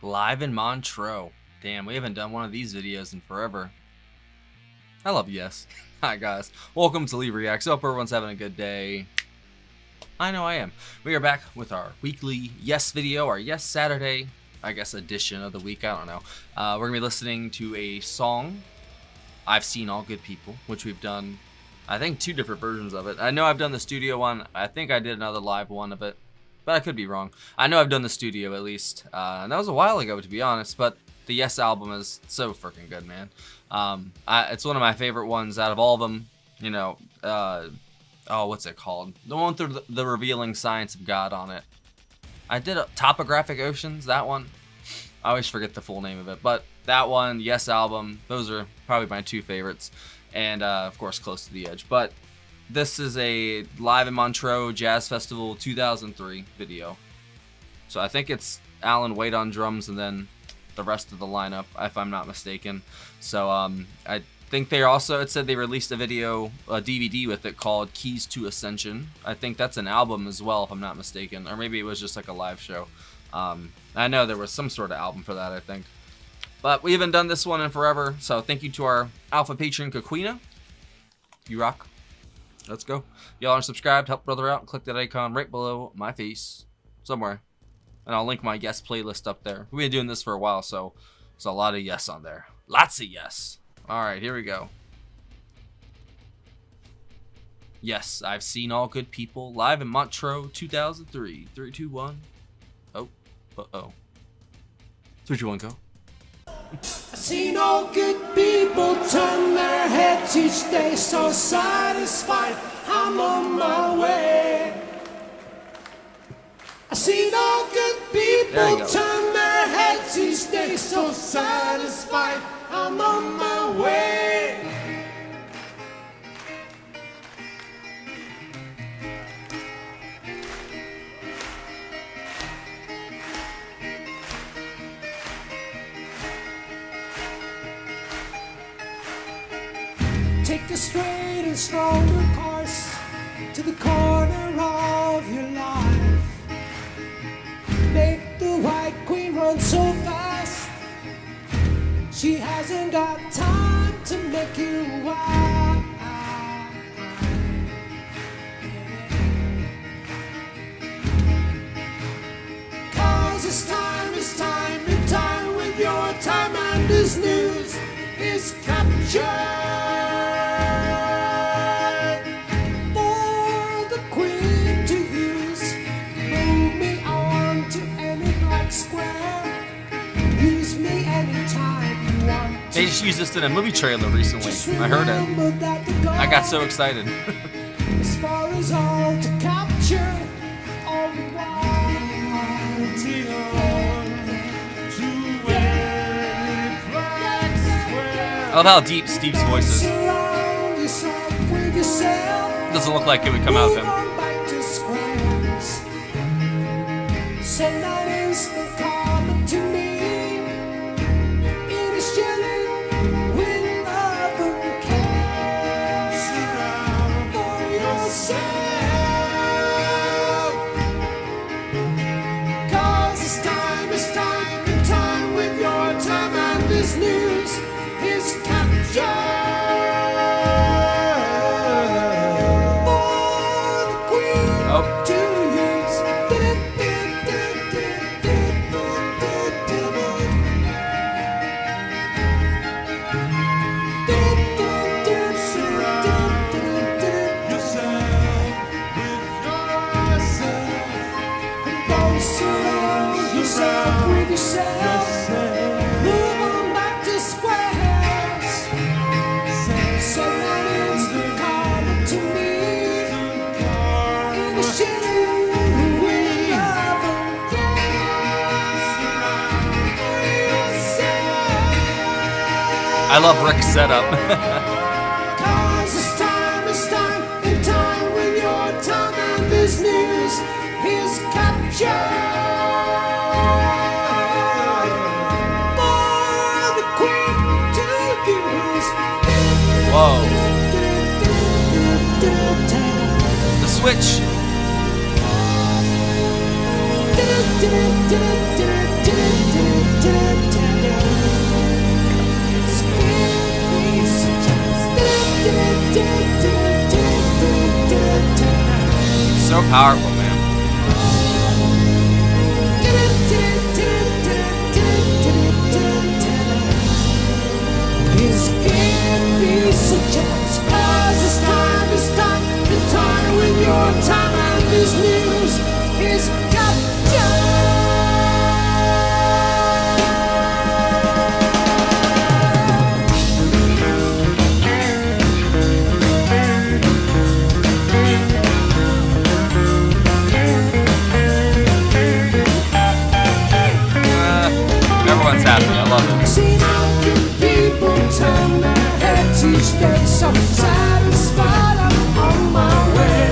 Live in Montreux. Damn, we haven't done one of these videos in forever. I love Yes. Hi guys, welcome to Leave Reacts. Hope everyone's having a good day. I know I am. We are back with our weekly Yes video, our Yes Saturday, I guess, edition of the week. I don't know. We're gonna be listening to a song, I've Seen All Good People, which we've done, I think, 2 different versions of it. I know I've done the studio one. I think I did another live one of it, but I could be wrong. I know I've done the studio at least, and that was a while ago, to be honest, but the Yes album is so freaking good, man. It's one of my favorite ones out of all of them. You know, oh, what's it called? The one with the revealing science of God on it. I did a Topographic Oceans, that one. I always forget the full name of it, but that one, Yes album, those are probably my 2 favorites. And, of course, Close to the Edge. But this is a Live in Montreux Jazz Festival 2003 video. So I think it's Alan Wade on drums and then the rest of the lineup, if I'm not mistaken. So I think they also, it said they released a video, a DVD with it called Keys to Ascension. I think that's an album as well, if I'm not mistaken. Or maybe it was just like a live show. I know there was some sort of album for that, I think. But we haven't done this one in forever, so thank you to our alpha patron, Coquina. You rock. Let's go. Y'all are subscribed, help brother out, click that icon right below my face, somewhere. And I'll link my Yes playlist up there. We've been doing this for a while, so there's a lot of Yes on there. Lots of Yes. Alright, here we go. Yes, I've Seen All Good People, live in Montreux, 2003. 3, 2, 1. Oh. Uh-oh. 3, 2, 1, go. I've seen all good people turn their heads each day, so satisfied I'm on my way. I've seen all good people turn their heads each day, so satisfied I'm on my way. Take a straight and stronger course to the corner of your life. Make the white queen run so fast, she hasn't got time to make you wild. 'Cause it's time and time with your time, and this news is captured. They just used this in a movie trailer recently. I heard it. I got so excited. As far as all to capture, all we want I love how deep Steve's voice is. Doesn't look like it would come out of him. Send that instant comment to me. News is captured for the queen to use. Surround yourself with yourself. I love Rick's setup. 'Cause it's time and time with your time, and this news is captured for the queen to use. Whoa. The switch. so powerful, man. This can't be such a cause it's time to stop the time when your time and this news is captured. Everyone's happy. I love it. Seen how good people turn their heads each day, so satisfied I'm on my way.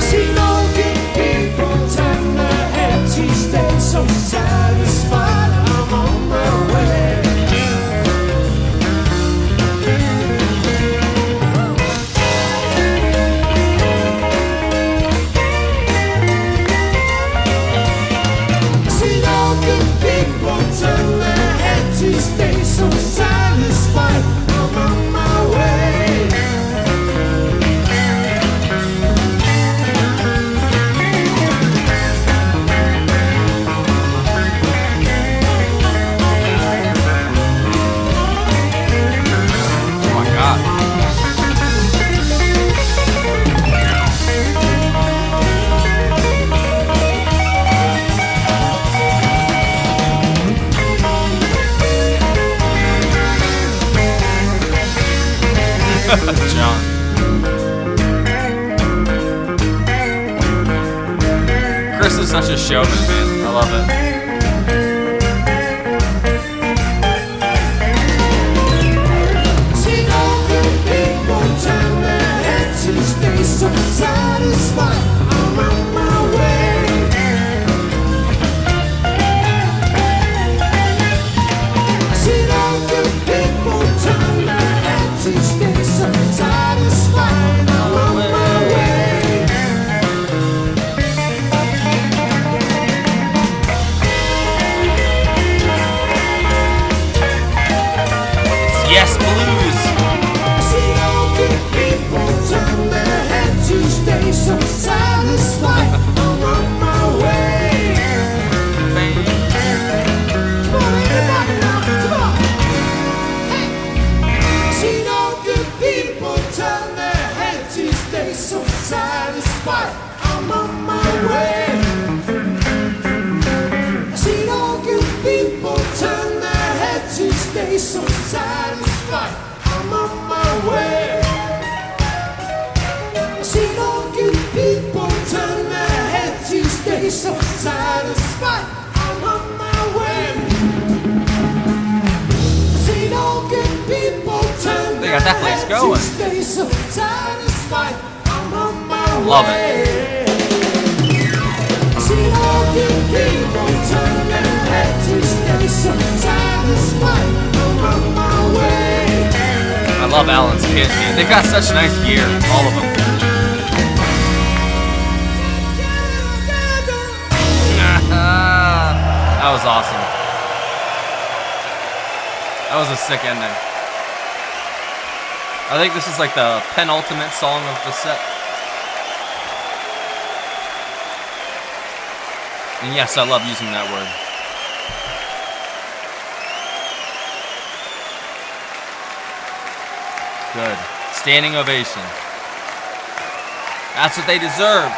Seen how good people turn their heads each day, so satisfied I'm on my way. Turn their heads each day, so satisfied I'm on my way. Oh my God. John. Chris is such a showman, man. I love it. See all good people turn their heads each day, so satisfied I'm on my way. See all good people turn their heads each day, so satisfied I'm on my way. Yes, blues. See all good people turn their heads each day, so satisfied I'm on my way. Come on, everybody now, come on. Hey. See all good people turn their heads each day, so satisfied I'm on my way. See all good people turn their heads each day, so satisfied I'm on my way. See all good people turn their heads each day, so satisfied I'm on my way. See all good people turn They got that place going. each day, so satisfied I'm on my way. Love it. See all good people turn their heads each day, so satisfied I'm on my way. I love Alan's kit, man. They've got such nice gear, all of them. That was awesome. That was a sick ending. I think this is like the penultimate song of the set. And yes, I love using that word. Good. Standing ovation. That's what they deserve.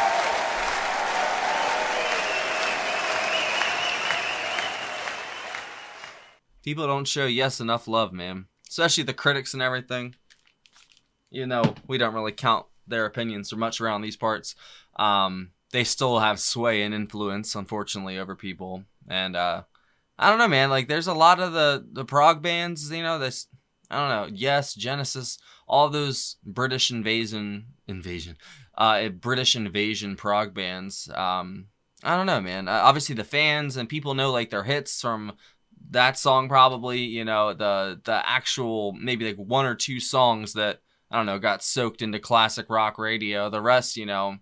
People don't show Yes enough love, man. Especially the critics and everything. You know, we don't really count their opinions or much around these parts. They still have sway and influence, unfortunately, over people. And I don't know, man. Like, there's a lot of the prog bands, you know, this, I don't know, Yes, Genesis, all those British invasion prog bands. I don't know, man. Obviously, the fans and people know, like, their hits from that song probably, you know, the actual maybe like one or two songs that, I don't know, got soaked into classic rock radio. The rest, you know,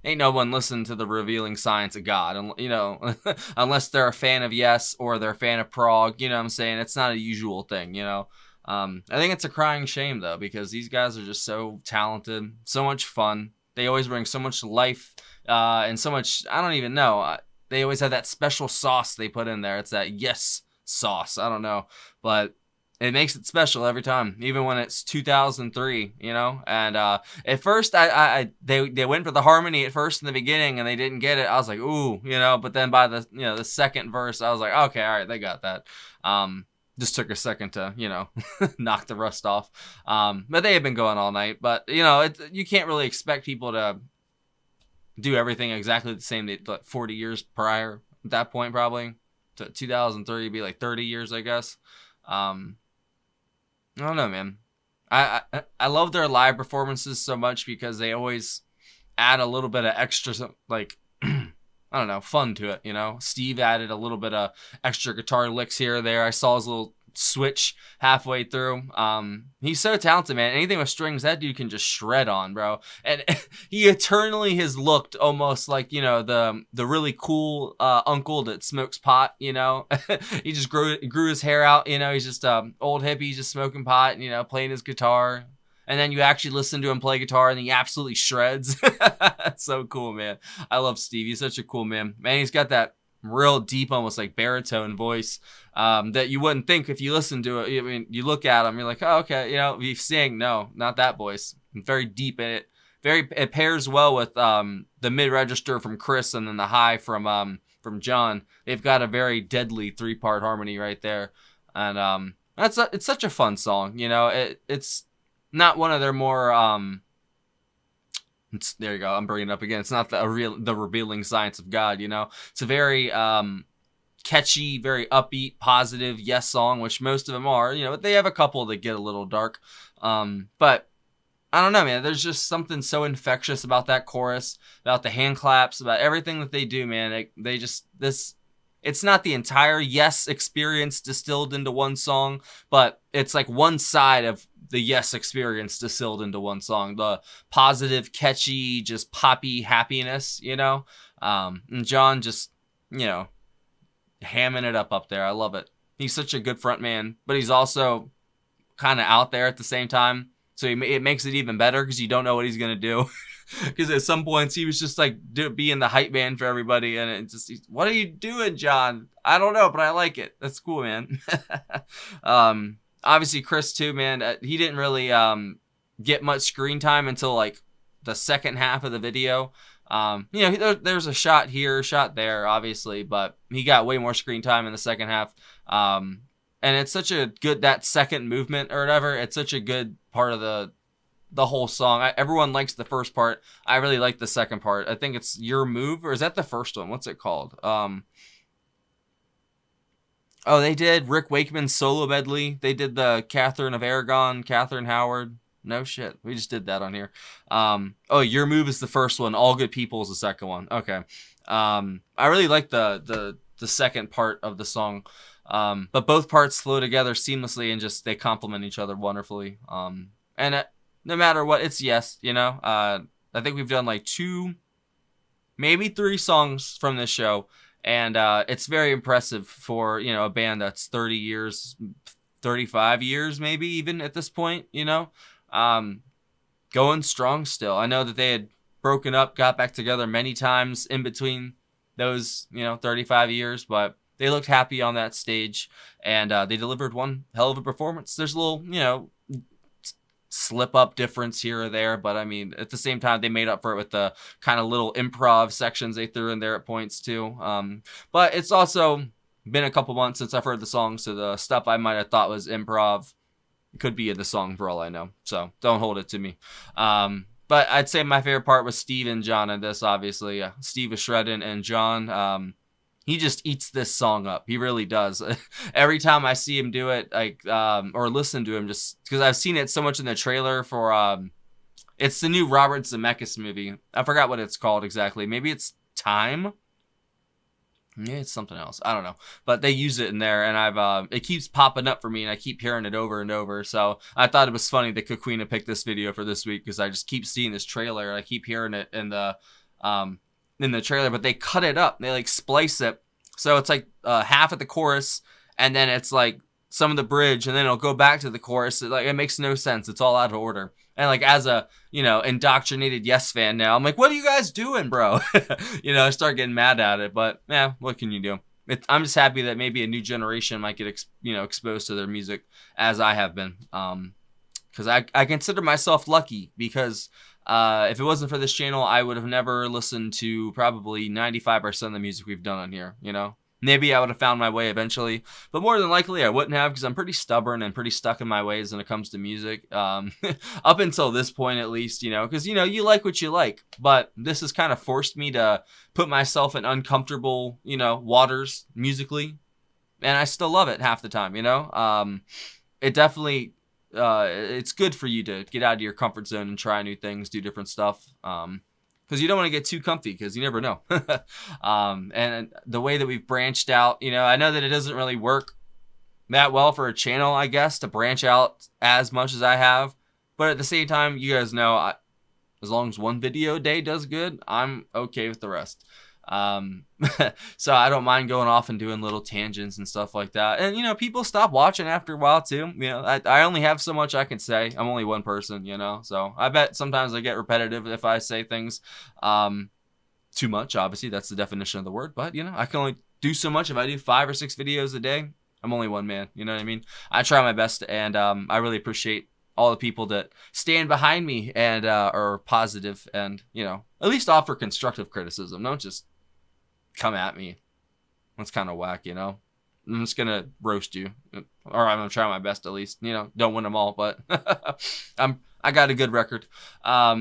ain't no one listened to the Revealing Science of God, and you know, unless they're a fan of Yes or they're a fan of prog, you know what I'm saying? It's not a usual thing, you know. I think it's a crying shame though, because these guys are just so talented, so much fun. They always bring so much life and so much. I don't even know. They always have that special sauce they put in there. It's that yes sauce. I don't know, but it makes it special every time, even when it's 2003, you know. And at first, they went for the harmony at first in the beginning, and they didn't get it. I was like, ooh, you know. But then by the second verse, I was like, okay, all right, they got that. Just took a second to knock the rust off. But they had been going all night. But you can't really expect people to do everything exactly the same. 40 years prior at that point, probably to 2003, it'd be like 30 years, I guess. I don't know, man. I love their live performances so much because they always add a little bit of extra, like, I don't know, fun to it, Steve added a little bit of extra guitar licks here or there. I saw his little switch halfway through. He's so talented, man. Anything with strings, that dude can just shred on, bro. And he eternally has looked almost like the really cool uncle that smokes pot. He just grew his hair out. He's just old hippie, just smoking pot, playing his guitar. And then you actually listen to him play guitar, and he absolutely shreds. That's so cool, man. I love Steve. He's such a cool man. Man, he's got that real deep, almost like baritone voice that you wouldn't think if you listen to it. I mean, you look at him, you're like, oh, okay, if you sing, no, not that voice. Very deep in it. It pairs well with the mid register from Chris and then the high from John. They've got a very deadly 3-part harmony right there, and it's such a fun song. It's not one of their more there you go. I'm bringing it up again. It's not the revealing science of God. It's a very catchy, very upbeat, positive yes song, which most of them are. But they have a couple that get a little dark. But I don't know, man. There's just something so infectious about that chorus, about the hand claps, about everything that they do, man. It's not the entire Yes experience distilled into one song, but it's like one side of the Yes experience distilled into one song. The positive, catchy, just poppy happiness, and John just, hamming it up there. I love it. He's such a good front man, but he's also kind of out there at the same time. So it makes it even better because you don't know what he's going to do. Because at some points he was just like being the hype man for everybody, and it just, what are you doing, John? I don't know, but I like it. That's cool, man. Obviously Chris too, man. He didn't really get much screen time until like the second half of the video. There's a shot here, shot there, obviously, but he got way more screen time in the second half. And it's such a good, that second movement or whatever, it's such a good part of the whole song. Everyone likes the first part. I really like the second part. I think it's Your Move, or is that the first one? What's it called? They did Rick Wakeman's solo medley. They did the Catherine of Aragon, Catherine Howard. No shit. We just did that on here. Your Move is the first one. All Good People is the second one. Okay. I really like the second part of the song. But both parts flow together seamlessly and just they complement each other wonderfully. No matter what, it's yes, I think we've done like 2, maybe 3 songs from this show, and it's very impressive for a band that's 30 years, 35 years, maybe even at this point. Going strong still. I know that they had broken up, got back together many times in between those 35 years, but they looked happy on that stage, and they delivered one hell of a performance. There's a little, slip up difference here or there, but I mean, at the same time, they made up for it with the kind of little improv sections they threw in there at points too. But it's also been a couple months since I've heard the song, so the stuff I might have thought was improv could be in the song for all I know. So don't hold it to me. But I'd say my favorite part was Steve and John in this, obviously. Steve was shredding, and John, he just eats this song up. He really does. Every time I see him do it, or listen to him, just because I've seen it so much in the trailer for, it's the new Robert Zemeckis movie. I forgot what it's called exactly. Maybe it's Time. Maybe it's something else. I don't know. But they use it in there, and it keeps popping up for me, and I keep hearing it over and over. So I thought it was funny that Coquina picked this video for this week because I just keep seeing this trailer, and I keep hearing it in the trailer, but they cut it up. They like splice it. So it's like half of the chorus, and then it's like some of the bridge, and then it'll go back to the chorus. Like, it makes no sense. It's all out of order. And like, as a, indoctrinated Yes fan now, I'm like, what are you guys doing, bro? I start getting mad at it, but yeah, what can you do? I'm just happy that maybe a new generation might get exposed to their music as I have been. Because I consider myself lucky, because if it wasn't for this channel, I would have never listened to probably 95% of the music we've done on here. Maybe I would have found my way eventually, but more than likely I wouldn't have, because I'm pretty stubborn and pretty stuck in my ways when it comes to music. Up until this point, at least, because, you like what you like, but this has kind of forced me to put myself in uncomfortable, waters musically, and I still love it half the time, it definitely, it's good for you to get out of your comfort zone and try new things, do different stuff. Because you don't want to get too comfy, because you never know. And the way that we've branched out, I know that it doesn't really work that well for a channel, I guess, to branch out as much as I have. But at the same time, you guys know, as long as one video a day does good, I'm okay with the rest. So I don't mind going off and doing little tangents and stuff like that. And, people stop watching after a while too. I only have so much I can say. I'm only one person, so I bet sometimes I get repetitive if I say things, too much. Obviously, that's the definition of the word, but I can only do so much. If I do 5 or 6 videos a day, I'm only one man. You know what I mean? I try my best, and, I really appreciate all the people that stand behind me and, are positive and, at least offer constructive criticism. Don't just come at me. That's kind of whack, I'm just gonna roast you, or I'm gonna try my best at least. Don't win them all, but I got a good record. I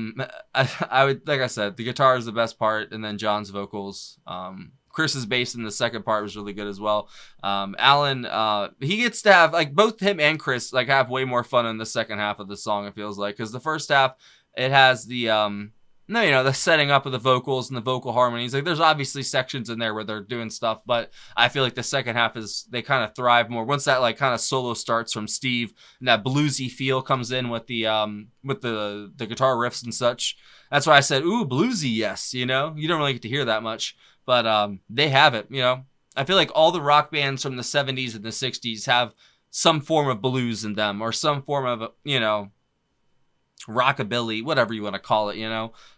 would, like I said, the guitar is the best part, and then John's vocals. Chris's bass in the second part was really good as well. Alan, he gets to have, like, both him and Chris have way more fun in the second half of the song, it feels like, because the first half, it has the the setting up of the vocals and the vocal harmonies. Like, there's obviously sections in there where they're doing stuff, but I feel like the second half they kind of thrive more once that kind of solo starts from Steve, and that bluesy feel comes in with the guitar riffs and such. That's why I said, ooh, bluesy, yes. You don't really get to hear that much, but they have it. I feel like all the rock bands from the 70s and the 60s have some form of blues in them, or some form of rockabilly, whatever you want to call it.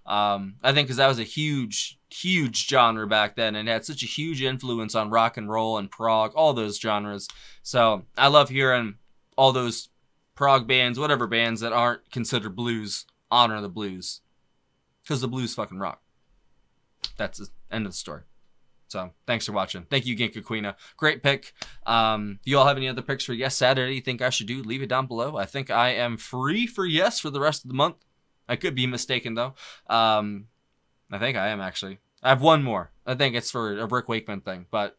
I think because that was a huge genre back then, and it had such a huge influence on rock and roll and prog, all those genres. So I love hearing all those prog bands, whatever bands that aren't considered blues, honor the blues, because the blues fucking rock. That's the end of the story. So thanks for watching. Thank you again, Coquina. Great pick. Do you all have any other picks for Yes Saturday you think I should do? Leave it down below. I think I am free for Yes for the rest of the month. I could be mistaken, though. I think I am, actually. I have one more. I think it's for a Rick Wakeman thing. But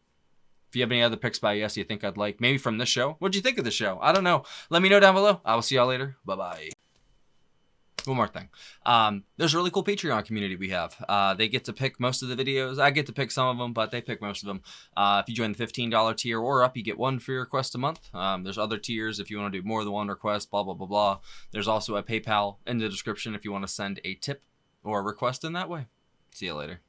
if you have any other picks by Yes you think I'd like, maybe from this show. What'd you think of the show? I don't know. Let me know down below. I will see y'all later. Bye-bye. One more thing. There's a really cool Patreon community we have. They get to pick most of the videos. I get to pick some of them, but they pick most of them. If you join the $15 tier or up, you get 1 free request a month. There's other tiers if you want to do more than 1 request, blah, blah, blah, blah. There's also a PayPal in the description if you want to send a tip or a request in that way. See you later.